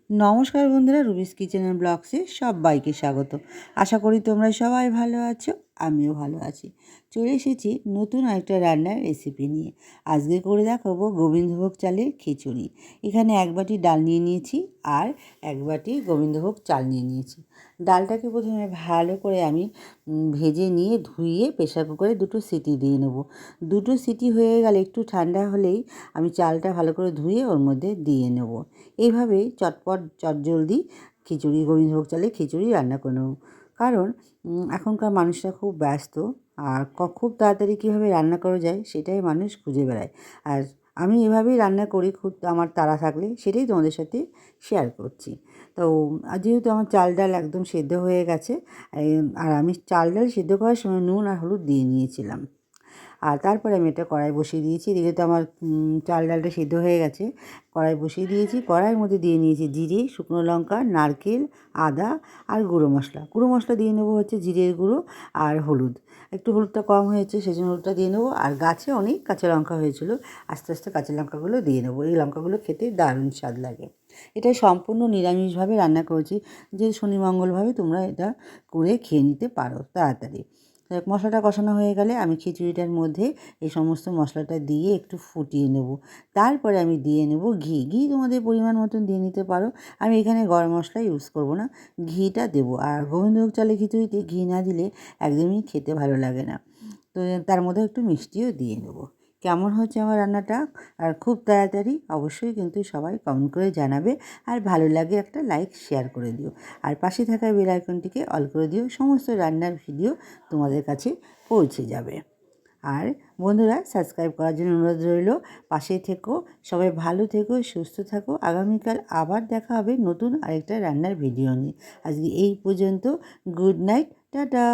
নমস্কার বন্ধুরা, রুবিস kitchen and ব্লগসে সবাইকে স্বাগত। আশা করি তোমরা সবাই ভালো আছো, আমিও ভালো আছি। চলে এসেছি নতুন আরেকটা রান্নার রেসিপি নিয়ে। আজকে করে দেখাবো গোবিন্দভোগ চালের খিচুড়ি। এখানে এক বাটি ডাল নিয়ে নিয়েছি আর এক বাটি গোবিন্দভোগ চাল নিয়ে নিয়েছি। ডালটাকে প্রথমে ভালো করে আমি ভেজে নিয়ে ধুয়ে প্রেশার কুকারে দুটো সিটি দিয়ে নেব। দুটো সিটি হয়ে গেলে একটু ঠান্ডা হলেই আমি চালটা ভালো করে ধুয়ে ওর মধ্যে দিয়ে নেব। এইভাবেই চটপট চটজলদি খিচুড়ি, গোবিন্দভোগ চালের খিচুড়ি রান্না করে নেব। কারণ এখনকার মানুষরা খুব ব্যস্ত, আর খুব তাড়াতাড়ি কীভাবে রান্না করা যায় সেটাই মানুষ খুঁজে বেড়ায়। আর আমি এভাবেই রান্না করি, খুব আমার তাড়া থাকলে সেটাই তোমাদের সাথে শেয়ার করছি। তো যেহেতু আমার চাল ডাল একদম সেদ্ধ হয়ে গেছে, আর আমি চাল ডাল সেদ্ধ করার সময় নুন আর হলুদ দিয়ে নিয়েছিলাম। আর তারপরে আমি এটা কড়াই বসিয়ে দিয়েছি। এদিকে তো আমার চাল ডালটা সিদ্ধ হয়ে গেছে। কড়াই বসিয়ে দিয়েছি, কড়াইয়ের মধ্যে দিয়ে নিয়েছি জিরে, শুকনো লঙ্কা, নারকেল, আদা আর গুঁড়ো মশলা। গুঁড়ো মশলা দিয়ে নেবো হচ্ছে জিরের গুঁড়ো আর হলুদ। একটু হলুদটা কম হয়েছে সেজন্য হলুদটা দিয়ে নেবো। আর গাছে অনেক কাঁচা লঙ্কা হয়েছিল, আস্তে আস্তে কাঁচা লঙ্কাগুলো দিয়ে নেবো। এই লঙ্কাগুলো খেতে দারুণ স্বাদ লাগে। এটা সম্পূর্ণ নিরামিষভাবে রান্না করেছি, যে শনি মঙ্গলভাবে তোমরা এটা করে খেয়ে নিতে পারো তাড়াতাড়ি। মশলাটা কষানো হয়ে গেলে আমি খিচুড়িটার মধ্যে এই সমস্ত মশলাটা দিয়ে একটু ফুটিয়ে নেব। তারপরে আমি দিয়ে নেব ঘি। ঘি তোমাদের পরিমাণ মতন দিয়ে নিতে পারো। আমি এখানে গরম মশলা ইউজ করব না, ঘিটা দেবো। আর গোবিন্দভোগ চালের খিচুড়িতে ঘি না দিলে একদমই খেতে ভালো লাগে না। তো তার মধ্যে একটু মিষ্টিও দিয়ে নেব। কেমন হচ্ছে আমার রান্নাটা আর খুব তাড়াতাড়ি অবশ্যই কিন্তু সবাই কমেন্ট করে জানাবে। আর ভালো লাগে একটা লাইক শেয়ার করে দিও। আর পাশে থাকা বেল আইকনটিকে অল করে দিও, সমস্ত রান্নার ভিডিও তোমাদের কাছে পৌঁছে যাবে। আর বন্ধুরা, সাবস্ক্রাইব করার জন্য অনুরোধ রইল। পাশে থেকো, সবাই ভালো থেকো, সুস্থ থাকো। আগামীকাল আবার দেখা হবে নতুন আরেকটা রান্নার ভিডিও নিয়ে। আজকে এই পর্যন্ত। Good night, tata.